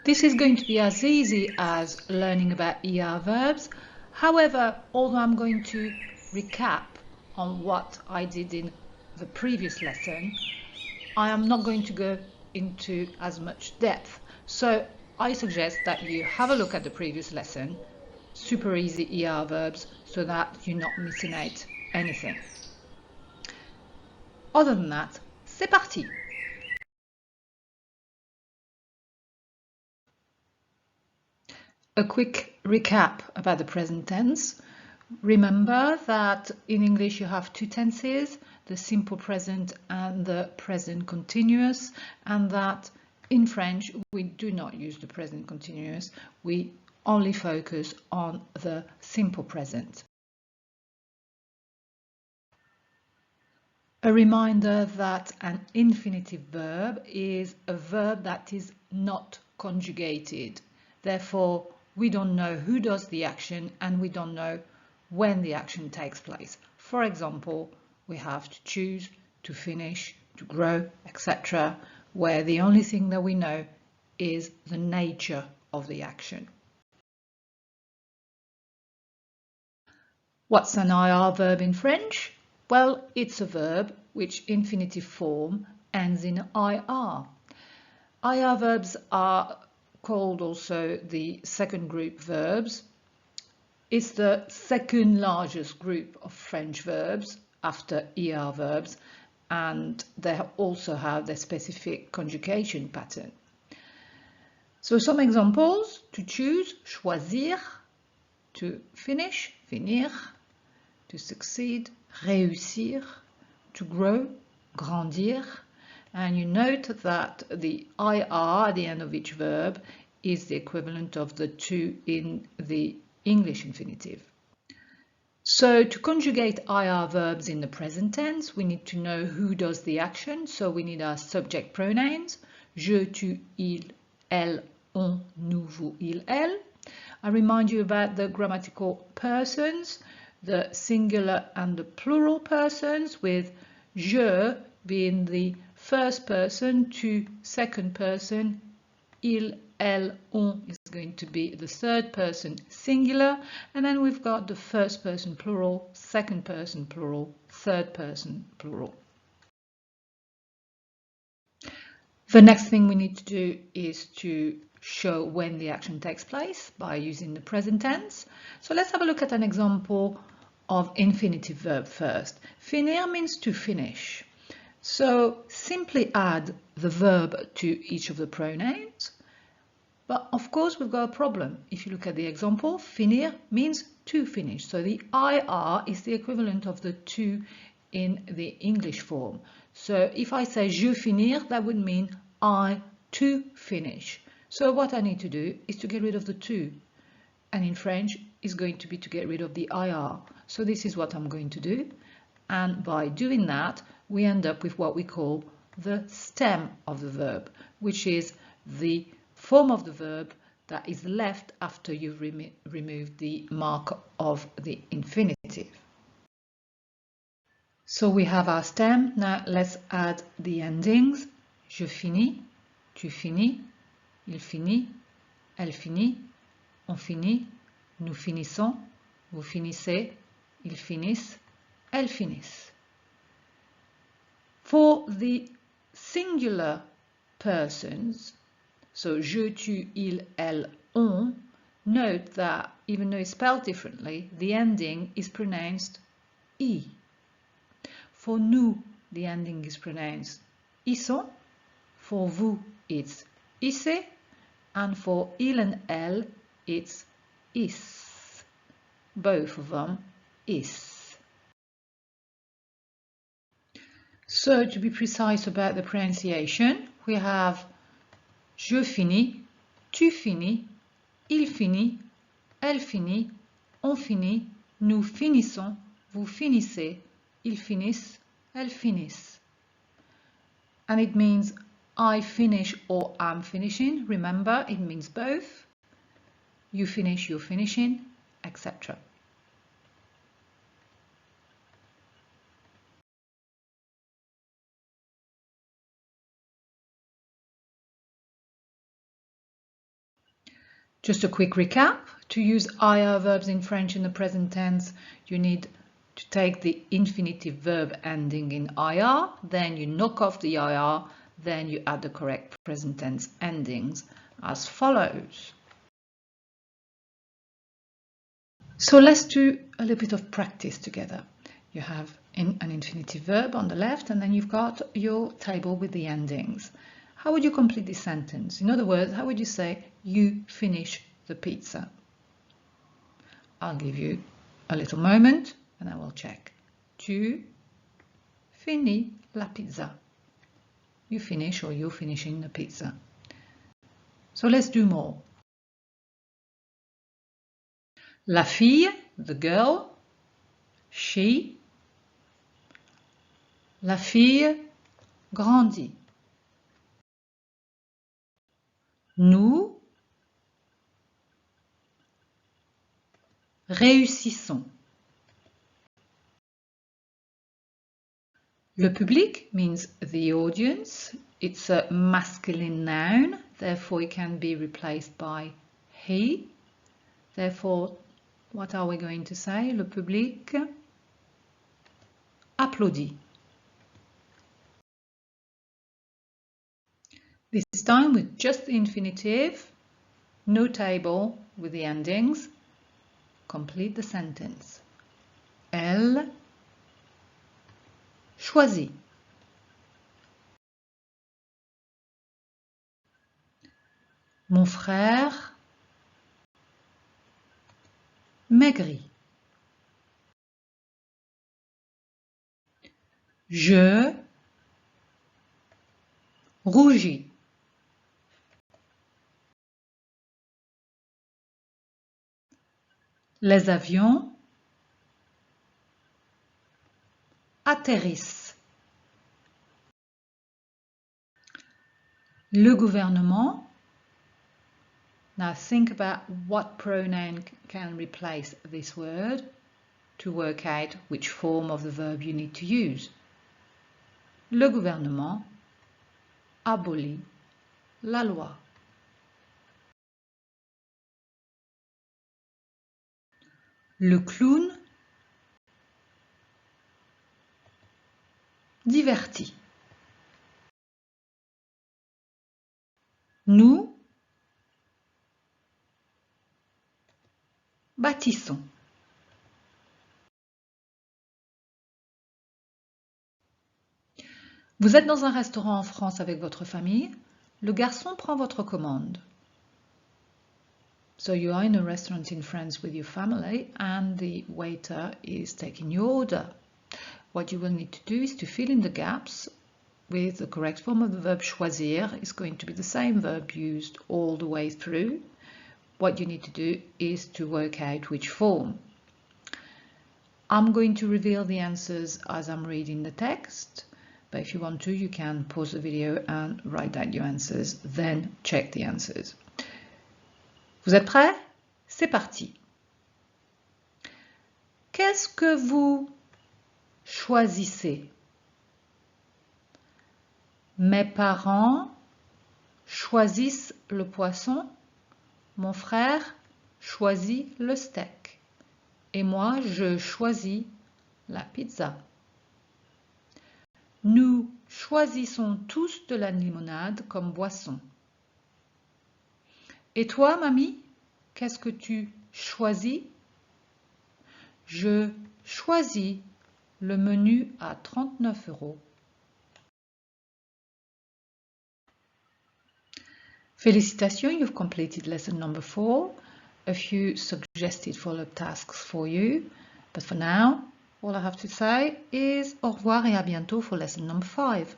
This is going to be as easy as learning about ER verbs. However, although I'm going to recap on what I did in the previous lesson, I am not going to go into as much depth. So I suggest that you have a look at the previous lesson, super easy ER verbs, so that you're not missing out anything. Other than that, c'est parti! A quick recap about the present tense. Remember that in English you have two tenses, the simple present and the present continuous, and that in French we do not use the present continuous, we only focus on the simple present. A reminder that an infinitive verb is a verb that is not conjugated. Therefore, we don't know who does the action and we don't know when the action takes place. For example, we have to choose, to finish, to grow, etc., where the only thing that we know is the nature of the action. What's an IR verb in French? Well, it's a verb which infinitive form ends in IR. IR verbs are called also the second group verbs. It's the second largest group of French verbs after ER verbs, and they also have their specific conjugation pattern. So some examples: to choose, choisir, to finish, finir, to succeed, réussir, to grow, grandir. And you note that the IR at the end of each verb is the equivalent of the to in the English infinitive. So to conjugate IR verbs in the present tense, we need to know who does the action. So we need our subject pronouns: je, tu, il, elle, on, nous, vous, il, elle. I remind you about the grammatical persons, the singular and the plural persons, with je being the first person, tu second person, il, elle, on is going to be the third person singular, and then we've got the first person plural, second person plural, third person plural. The next thing we need to do is to show when the action takes place by using the present tense. So let's have a look at an example of infinitive verb first. Finir means to finish. So simply add the verb to each of the pronouns. But of course we've got a problem. If you look at the example, finir means to finish. So the IR is the equivalent of the to in the English form. So if I say je finir, that would mean I to finish. So what I need to do is to get rid of the to. And in French is going to be to get rid of the IR. So this is what I'm going to do. And by doing that, we end up with what we call the stem of the verb, which is the form of the verb that is left after you've removed the mark of the infinitive. So we have our stem. Now let's add the endings. Je finis, tu finis, il finit, elle finit, on finit, nous finissons, vous finissez, ils finissent, elles finissent. For the singular persons, so je, tu, il, elle, on, note that even though it's spelled differently, the ending is pronounced I. For nous, the ending is pronounced ils sont. For vous, it's isse. And for il and elle, it's is. Both of them, is. So to be precise about the pronunciation, we have je finis, tu finis, il finit, elle finit, on finit, nous finissons, vous finissez, ils finissent, elles finissent. And it means I finish or I'm finishing. Remember, it means both. You finish, you're finishing, etc. Just a quick recap. To use IR verbs in French in the present tense, you need to take the infinitive verb ending in IR, then you knock off the IR, then you add the correct present tense endings as follows. So let's do a little bit of practice together. You have an infinitive verb on the left, and then you've got your table with the endings. How would you complete this sentence? In other words, how would you say, you finish the pizza? I'll give you a little moment and I will check. Tu finis la pizza. You finish or you're finishing the pizza. So let's do more. La fille, the girl, she. La fille grandit. Nous réussissons. Le public means the audience. It's a masculine noun, therefore it can be replaced by he. Therefore, what are we going to say? Le public applaudit. This time with just the infinitive, no table with the endings. Complete the sentence. Elle choisit. Mon frère maigrit. Je rougis. Les avions atterrissent. Le gouvernement. Now think about what pronoun can replace this word to work out which form of the verb you need to use. Le gouvernement abolit la loi. Le clown divertit. Nous bâtissons. Vous êtes dans un restaurant en France avec votre famille. Le garçon prend votre commande. So you are in a restaurant in France with your family and the waiter is taking your order. What you will need to do is to fill in the gaps with the correct form of the verb choisir. It's going to be the same verb used all the way through. What you need to do is to work out which form. I'm going to reveal the answers as I'm reading the text, but if you want to, you can pause the video and write down your answers, then check the answers. Vous êtes prêts? C'est parti. Qu'est-ce que vous choisissez? Mes parents choisissent le poisson, mon frère choisit le steak et moi je choisis la pizza. Nous choisissons tous de la limonade comme boisson. Et toi, mamie, qu'est-ce que tu choisis? Je choisis le menu à 39 €. Félicitations, you've completed lesson number 4. A few suggested follow-up tasks for you. But for now, all I have to say is au revoir et à bientôt for lesson number 5.